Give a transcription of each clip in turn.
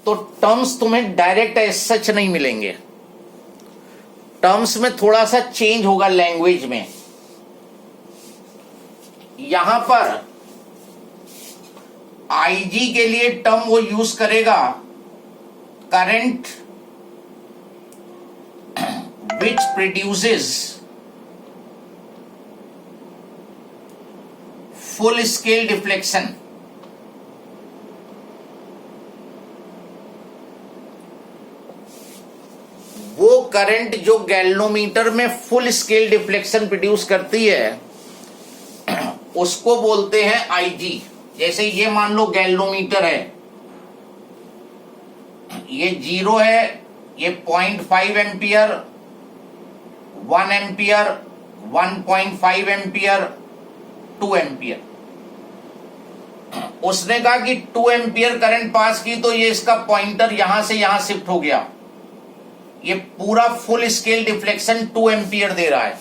तो टर्म्स तुम्हें direct as such नहीं मिलेंगे, टर्म्स में थोड़ा सा चेंज होगा लैंग्वेज में। यहां पर आईजी के लिए टर्म वो यूज करेगा current which produces full scale deflection. वो करंट जो गैल्वेनोमीटर में फुल स्केल डिफ्लेक्शन प्रोड्यूस करती है उसको बोलते हैं आईजी। जैसे ये मान लो गैल्वेनोमीटर है, ये 0 है, ये 0.5 एम्पियर, 1 एम्पियर, 1.5 एम्पियर, 2 एम्पियर। उसने कहा कि 2 एम्पियर करंट पास की तो ये इसका पॉइंटर यहां से यहां शिफ्ट हो गया, ये पूरा फुल स्केल डिफ्लेक्शन 2 एम्पियर दे रहा है।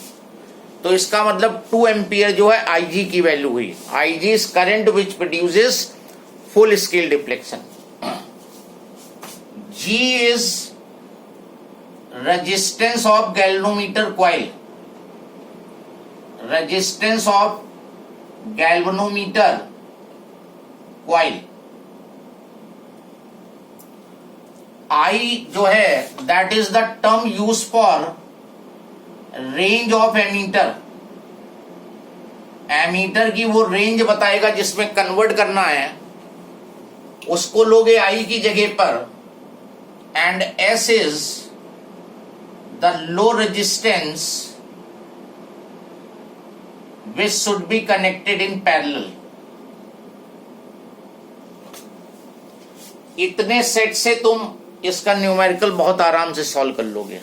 तो इसका मतलब 2 एम्पियर जो है आईजी की वैल्यू हुई। IG is current which produces full scale deflection. G is resistance of galvanometer coil, resistance of galvanometer coil. I जो है that is the term use for range of ammeter. Ammeter की वो range बताएगा जिसमें convert करना है, उसको लोगे आई की जगह पर। And S is the low resistance which should be connected in parallel. इतने सेट से तुम इसका न्यूमेरिकल बहुत आराम से सॉल्व कर लोगे।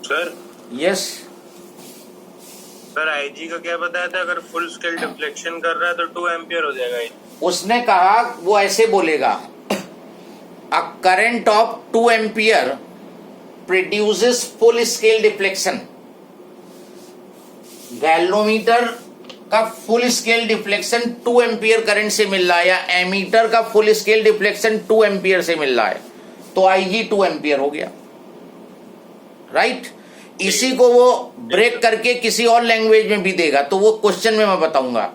सर यस सर, आईजी का क्या बताया था? अगर फुल स्केल डिफ्लेक्शन कर रहा है तो 2 एम्पियर हो जाएगा। उसने कहा वो ऐसे बोलेगा, a current of 2 ampere produces full scale deflection. Galvanometer का full scale deflection 2 ampere current से मिल रहा है, या एमीटर का फुल स्केल डिफ्लेक्शन 2 एम्पियर से मिल रहा है, तो आईजी 2 एम्पियर हो गया। राइट इसी को वो ब्रेक करके किसी और लैंग्वेज में भी देगा, तो वो क्वेश्चन में मैं बताऊंगा।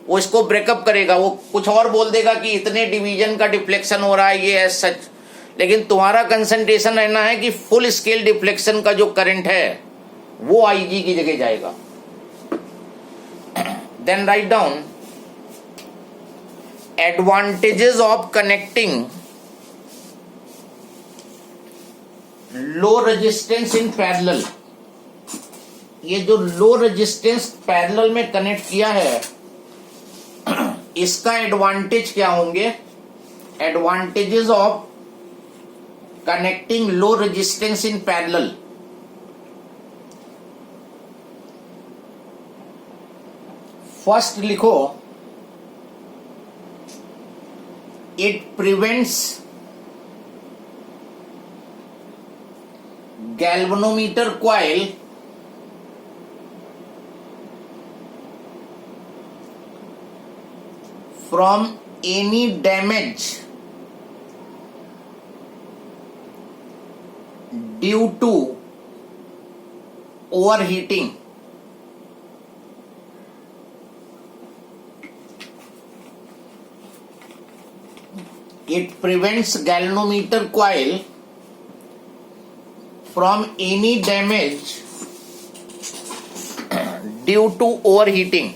वो इसको ब्रेकअप करेगा, वो कुछ और बोल देगा कि इतने डिवीजन का डिफ्लेक्शन हो रहा है, ये एज सच। लेकिन तुम्हारा कंसंट्रेशन रहना है कि फुल स्केल डिफ्लेक्शन का जो करंट है वो आईजी की जगह जाएगा। Then right down advantages of connecting low resistance in parallel. ये जो लो रेजिस्टेंस पैरेलल में कनेक्ट किया है, इसका एडवांटेज क्या होंगे? Advantages of connecting low resistance in parallel. First लिखो, it prevents galvanometer coil from any damage due to overheating. It prevents galvanometer coil from any damage due to overheating.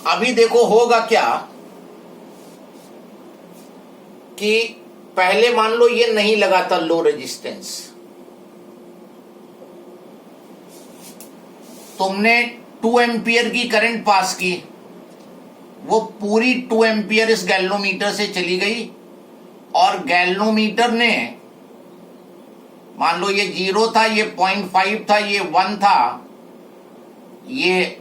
अभी देखो होगा क्या कि पहले मान लो ये नहीं लगाता लो रेजिस्टेंस, तुमने 2 एम्पियर की करंट पास की, वो पूरी 2 एम्पियर इस गैल्वेनोमीटर से चली गई, और गैल्वेनोमीटर ने मान लो ये 0 था, ये 0.5 था, ये 1 था, ये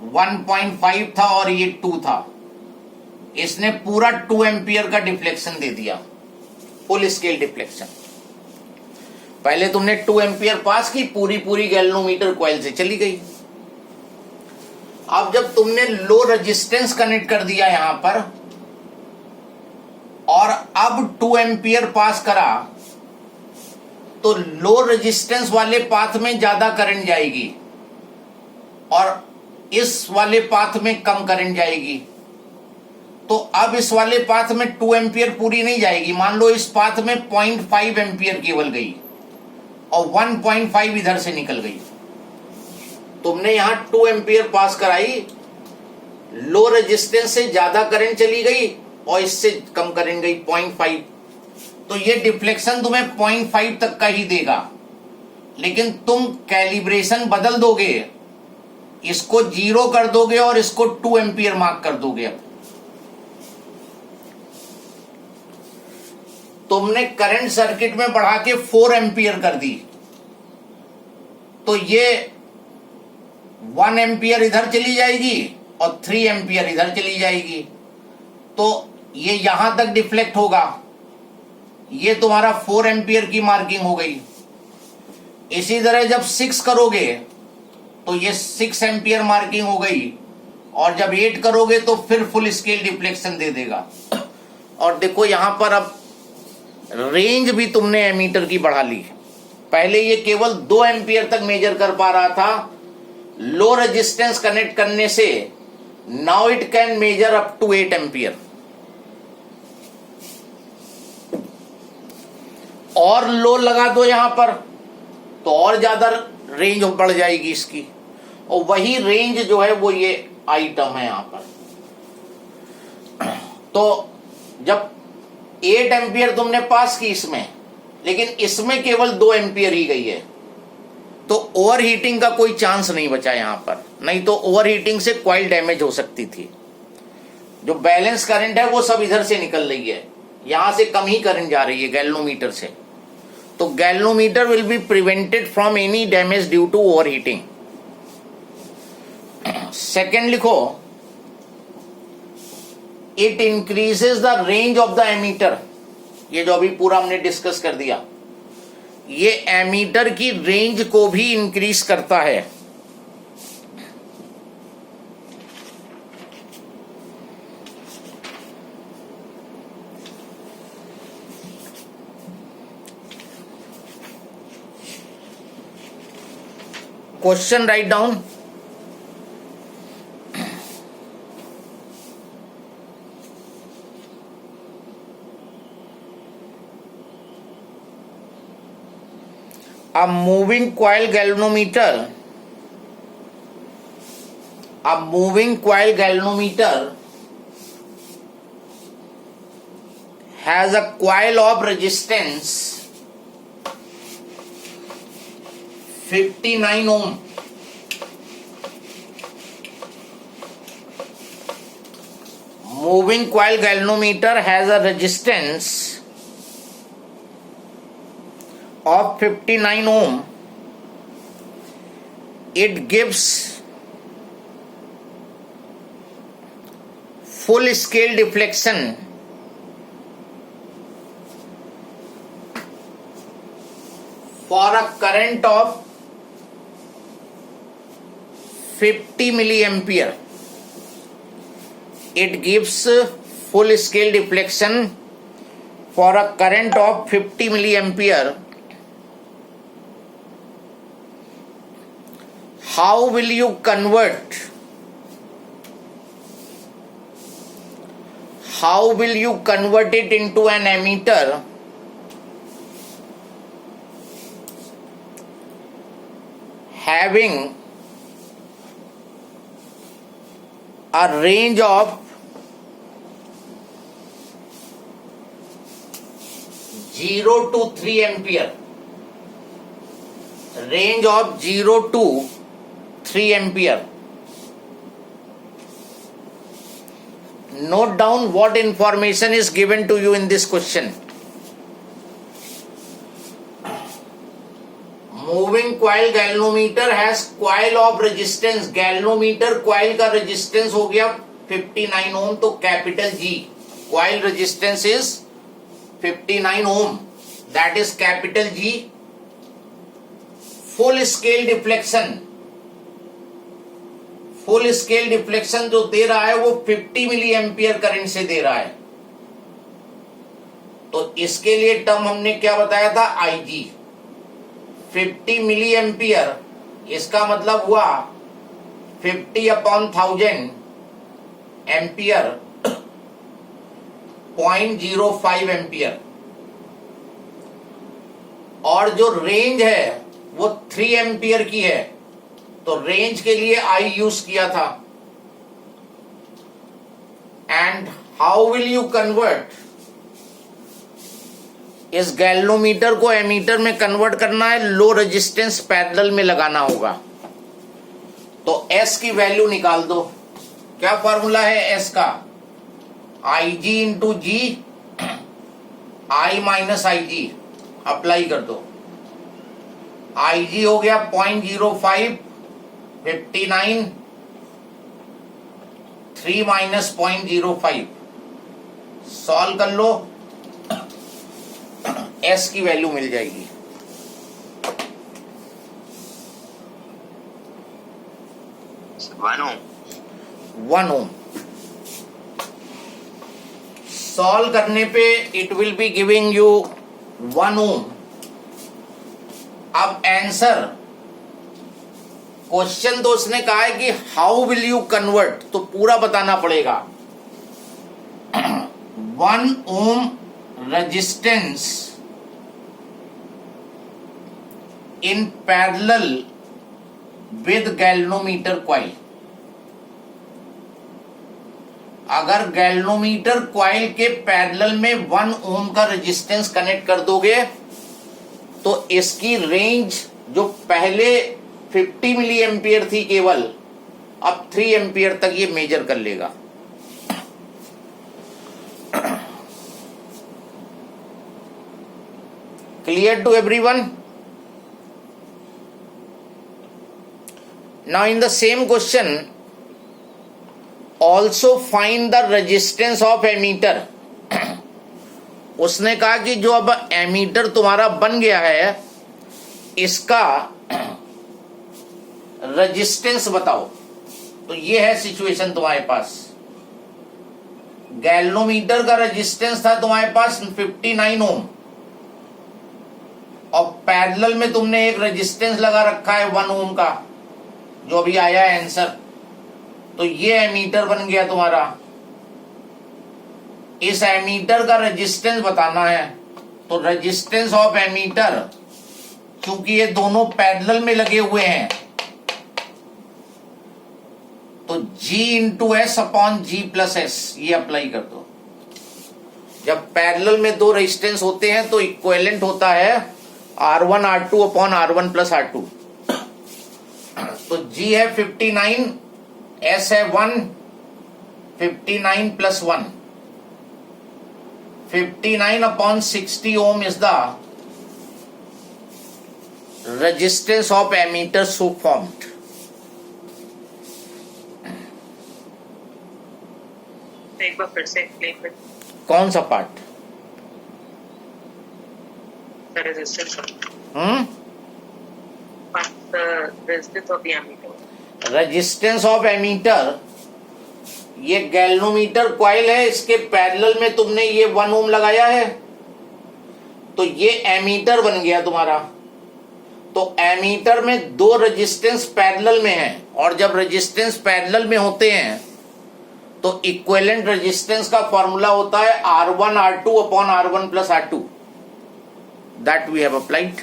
1.5 था और ये 2 था, इसने पूरा 2 एम्पियर का डिफ्लेक्शन दे दिया, फुल स्केल डिफ्लेक्शन। पहले तुमने 2 एम्पियर पास की, पूरी गैल्वेनोमीटर कॉइल से चली गई। अब जब तुमने लो रेजिस्टेंस कनेक्ट कर दिया यहां पर और अब 2 एम्पियर पास करा, तो लो रेजिस्टेंस वाले पाथ में ज्यादा करंट जाएगी और इस वाले पाथ में कम करंट जाएगी। तो अब इस वाले पाथ में 2 एम्पियर पूरी नहीं जाएगी। मान लो इस पाथ में 0.5 एम्पियर केवल गई और 1.5 इधर से निकल गई। तुमने यहां 2 एम्पियर पास कराई, लो रेजिस्टेंस से ज्यादा करंट चली गई और इससे कम करंट गई 0.5, तो ये डिफ्लेक्शन तुम्हें 0.5 तक का ही देगा। लेकिन तुम कैलिब्रेशन बदल दोगे, इसको 0 कर दोगे और इसको 2 एम्पियर मार्क कर दोगे। अब तुमने करंट सर्किट में बढ़ा के 4 एम्पियर कर दी, तो ये 1 एम्पियर इधर चली जाएगी और 3 एम्पियर इधर चली जाएगी, तो ये यहां तक डिफ्लेक्ट होगा। ये तुम्हारा 4 एम्पियर की मार्किंग हो गई। इसी तरह जब 6 करोगे तो ये 6 एम्पियर मार्किंग हो गई, और जब 8 करोगे तो फिर फुल स्केल डिफ्लेक्शन दे देगा। और देखो यहां पर अब रेंज भी तुमने एमीटर की बढ़ा ली। पहले ये केवल 2 एम्पियर तक मेजर कर पा रहा था लो रेजिस्टेंस कनेक्ट करने से, now it can measure up to 8 ampere. और लो लगा दो यहां पर तो और ज्यादा रेंज बढ़ जाएगी इसकी, और वही रेंज जो है वो ये आइटम है यहां पर। तो जब 8 एम्पियर तुमने पास की इसमें, लेकिन इसमें केवल 2 एम्पियर ही गई है, तो ओवर हीटिंग का कोई चांस नहीं बचा यहां पर। नहीं तो ओवर हीटिंग से कॉइल डैमेज हो सकती थी। जो बैलेंस करंट है वो सब इधर से निकल रही है, यहां से कम ही करंट जा रही है गैल्वेनोमीटर से। तो galvanometer will be prevented from any damage due to overheating. Second लिखो, it increases the range of the ammeter. ये जो अभी पूरा हमने डिस्कस कर दिया, ये एमीटर की रेंज को भी इंक्रीज करता है। Question write down. A moving coil galvanometer has a coil of resistance 59 ohm. Moving coil galvanometer has a resistance of 59 ohm. It gives full scale deflection for a current of 50 milliampere. It gives full scale deflection for a current of 50 milliampere. How will you convert it into an ammeter having a range of 0 to 3 ampere? Range of 0 to 3 ampere. Note down what information is given to you in this question. Moving coil coil galvanometer has coil of resistance, galvanometer coil का resistance हो गया 59 ohm, तो capital G, coil resistance is 59 ohm, that is capital G. Full scale deflection, full scale deflection जो दे रहा है वो 50 milli ampere current से दे रहा है, तो इसके लिए टर्म हमने क्या बताया था, आईजी 50 मिली एम्पियर, इसका मतलब हुआ 50/1000 एम्पियर, 0.05 एम्पियर, और जो रेंज है वो 3 एम्पियर की है, तो रेंज के लिए आई यूज किया था। And how will you convert, इस गैल्वेनोमीटर को एमीटर में कन्वर्ट करना है, लो रेजिस्टेंस पैरेलल में लगाना होगा, तो एस की वैल्यू निकाल दो। क्या फॉर्मूला है एस का, आई जी इंटू जी, आई माइनस आई जी, अप्लाई कर दो। आई जी हो गया 0.05, 59, 3 माइनस 0.05, सॉल्व कर लो, एस की वैल्यू मिल जाएगी। One ohm. सॉल्व करने पे it will be giving you 1 ओम। अब आंसर, क्वेश्चन तो उसने कहा है कि हाउ विल यू कन्वर्ट, तो पूरा बताना पड़ेगा। 1 ohm resistance in parallel with galvanometer coil, अगर गैल्वेनोमीटर कॉइल के पैरेलल में 1 ओम का रेजिस्टेंस कनेक्ट कर दोगे तो इसकी रेंज जो पहले 50 मिली एम्पियर थी केवल, अब 3 एम्पियर तक ये मेजर कर लेगा। Clear to everyone? Now in the same question also find the resistance of ammeter। उसने कहा कि जो अब एमीटर तुम्हारा बन गया है इसका रेजिस्टेंस बताओ। तो ये है सिचुएशन तुम्हारे पास, गैल्वेनोमीटर का रेजिस्टेंस था तुम्हारे पास 59 ओम, और पैरेलल में तुमने एक रेजिस्टेंस लगा रखा है 1 ओम का, जो अभी आया है आंसर, तो ये एमीटर बन गया तुम्हारा। इस एमीटर का रेजिस्टेंस बताना है, तो रेजिस्टेंस ऑफ एमीटर, क्योंकि ये दोनों पैरेलल में लगे हुए हैं, तो G इंटू एस अपॉन जी प्लस एस, ये अप्लाई कर दो। जब पैरेलल में दो रेजिस्टेंस होते हैं तो इक्विवेलेंट होता है R1 R2 upon R1 plus R2। तो G है 59, S है 1, 59 plus 1, 59 upon 60 ohm is the resistance of ammeter so formed। एक बार फिर से एक्सप्लेन कर। कौन सा पार्ट? Resistance of the ammeter. Resistance of ammeter, ये गैल्वेनोमीटर कॉइल है, इसके पैरेलल में तुमने ये 1 ओम लगाया है, तो ये एमीटर बन गया तुम्हारा। तो एमीटर में दो रेजिस्टेंस पैरेलल में है, और जब रेजिस्टेंस पैरेलल में होते हैं तो इक्विवेलेंट रेजिस्टेंस का फॉर्मूला होता है R1 R2 upon R1 plus R2, that we have applied.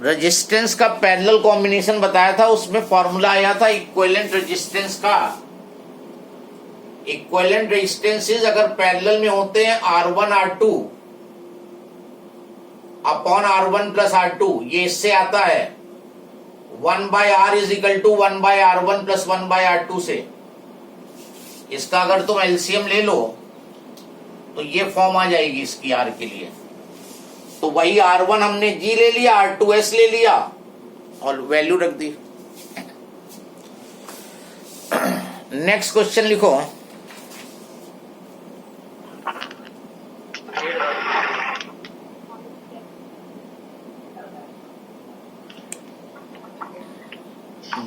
Resistance का पैरेलल कॉम्बिनेशन बताया था, उसमें फॉर्मूला आया था इक्विवेलेंट रेजिस्टेंस का। इक्विवेलेंट रेजिस्टेंसेस अगर पैरेलल में होते हैं R1 R2 upon R1 plus R2, ये इससे आता है 1/R is equal to 1/R1 plus 1/R2 से। इसका अगर तुम एलसीएम ले लो तो ये फॉर्म आ जाएगी इसकी आर के लिए। तो वही R1 हमने G ले लिया, R2S ले लिया और वैल्यू रख दी। नेक्स्ट क्वेश्चन लिखो।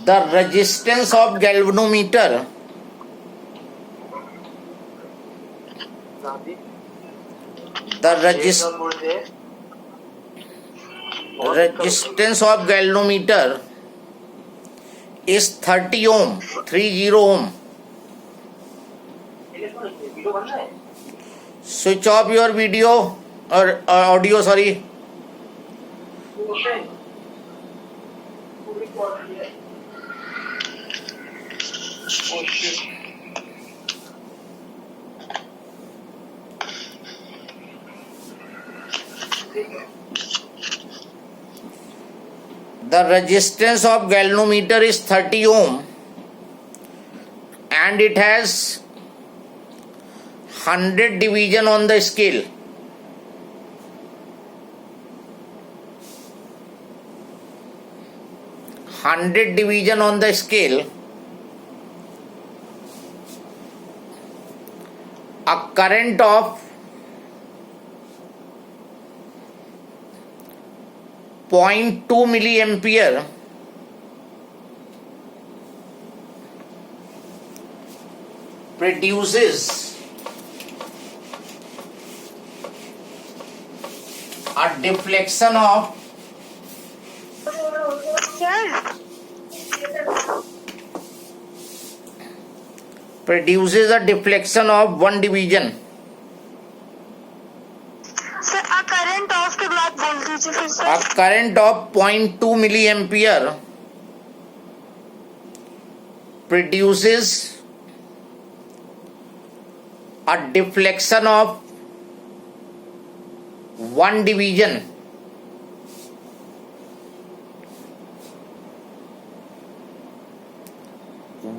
The resistance of galvanometer resistance of galvanometer is 30 ohm, 30 ohm. Switch off your video or audio, sorry. The resistance of galvanometer is 30 ohm and it has 100 division on the scale. Hundred division on the scale. A current of 0.2 milliampere produces a deflection of one division. Sir आ current off के बाद बोल दीजिए फिर से। A current of 0.2 milliampere produces a deflection of one division.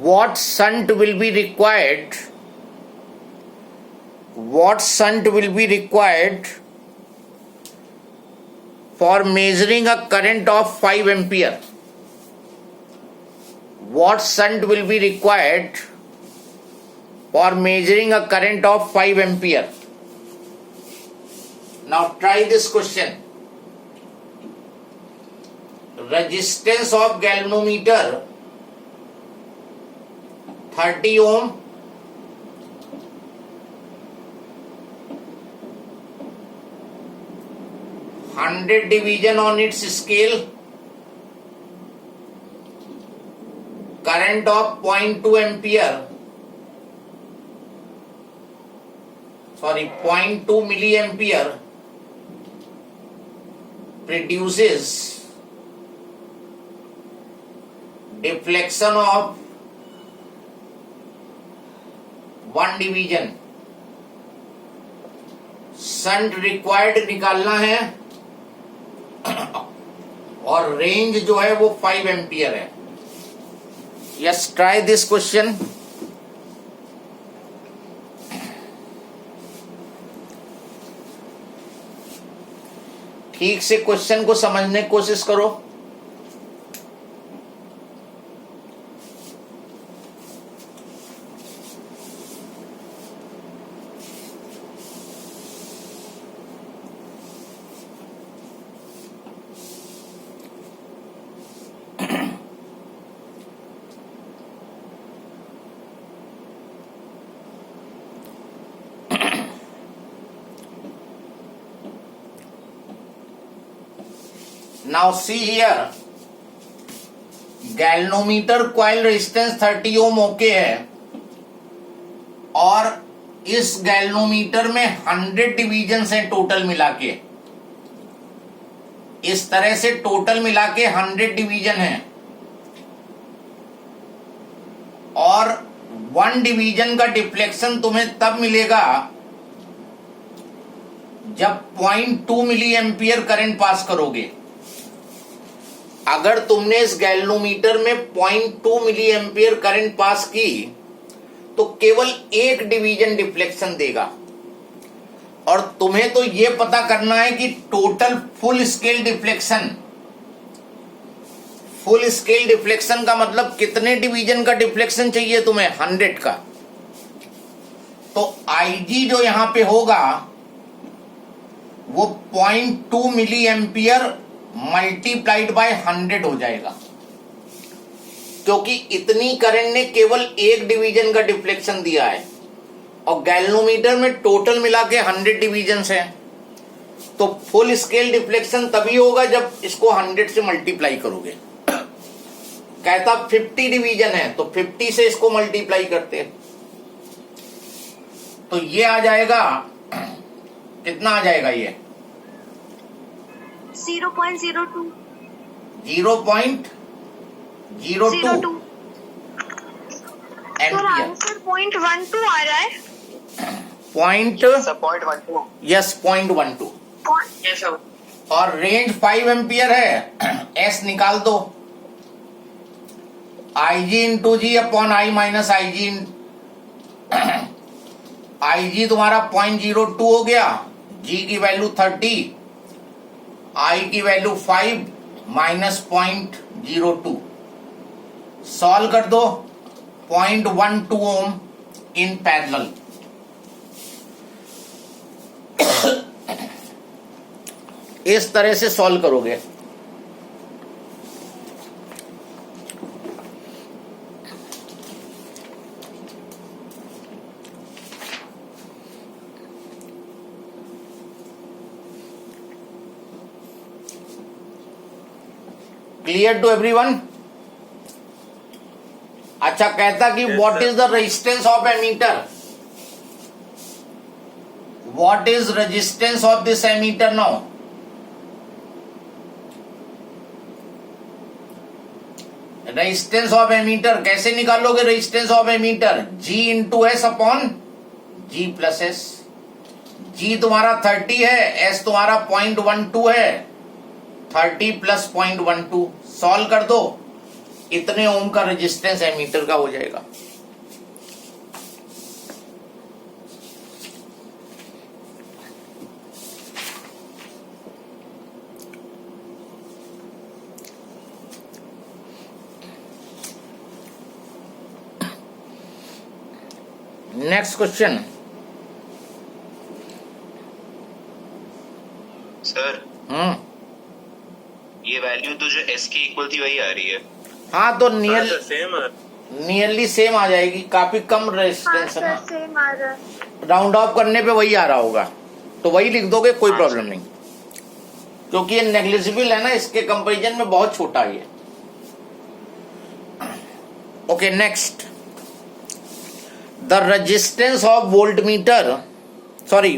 What shunt will be required? What shunt will be required for measuring a current of 5 ampere? What shunt will be required for measuring a current of 5 ampere? Now try this question. Resistance of galvanometer 30 ohm, hundred division on its scale, current of 0.2 ampere, 0.2 milliampere produces deflection of one division. Shunt required निकालना है और range जो है वो 5 ampere है। Yes, try this question. ठीक से question को समझने की कोशिश करो। Now see here, galvanometer coil resistance 30 ohm okay है और इस गैल्वेनोमीटर में 100 डिवीजन है टोटल मिला के। इस तरह से टोटल मिला के 100 डिवीजन है और 1 डिवीजन का डिफ्लेक्शन तुम्हें तब मिलेगा जब 0.2 मिली एम्पियर करंट पास करोगे। अगर तुमने इस गैल्वेनोमीटर में 0.2 मिली एम्पियर करंट पास की तो केवल एक डिवीजन डिफ्लेक्शन देगा। और तुम्हें तो ये पता करना है कि टोटल फुल स्केल डिफ्लेक्शन का मतलब कितने डिवीजन का डिफ्लेक्शन चाहिए तुम्हें? 100 का। तो IG जो यहां पे होगा वो 0.2 मिली एम्पियर मल्टीप्लाइड बाय 100 हो जाएगा, क्योंकि इतनी करंट ने केवल एक डिवीजन का डिफ्लेक्शन दिया है और गैल्वेनोमीटर में टोटल मिला के 100 डिवीजन है। तो फुल स्केल डिफ्लेक्शन तभी होगा जब इसको 100 से मल्टीप्लाई करोगे। कहता 50 डिवीजन है तो 50 से इसको मल्टीप्लाई करते हैं, तो ये आ जाएगा, कितना आ जाएगा ये? 0.02 0.02 तो एम्पियर। आंसर 0.12 आ रहा है। Point, yes 0.12। Yes, sir. और रेंज 5 एम्पियर है, एस निकाल दो, IG into G upon I minus IG तुम्हारा 0.02 हो गया, G की वैल्यू 30, I की वैल्यू 5 माइनस 0.02, सॉल्व कर दो, 0.12 ओम इन पैरेलल। इस तरह से सॉल्व करोगे। Clear to everyone? अच्छा, कहता कि what is the resistance of ammeter? What is resistance of this ammeter now? Resistance of ammeter कैसे निकालोगे? Resistance of ammeter G into S upon G plus S. G तुम्हारा 30 है, S तुम्हारा 0.12 है, 30 plus 0.12 solve कर दो, इतने ओम का रेजिस्टेंस एमीटर का हो जाएगा। Next question. सर ये वैल्यू तो जो S के इक्वल थी वही आ रही है। हाँ, तो सेम है। नियरली सेम आ जाएगी, काफी कम रेजिस्टेंस है ना, सेम आ रहा है। राउंड ऑफ करने पे वही आ रहा होगा, तो वही लिख दोगे, कोई हाँ, प्रॉब्लम नहीं, क्योंकि ये नेग्लिजिबल है ना, इसके कंपैरिजन में बहुत छोटा है ये। Okay, next, the resistance of voltmeter, sorry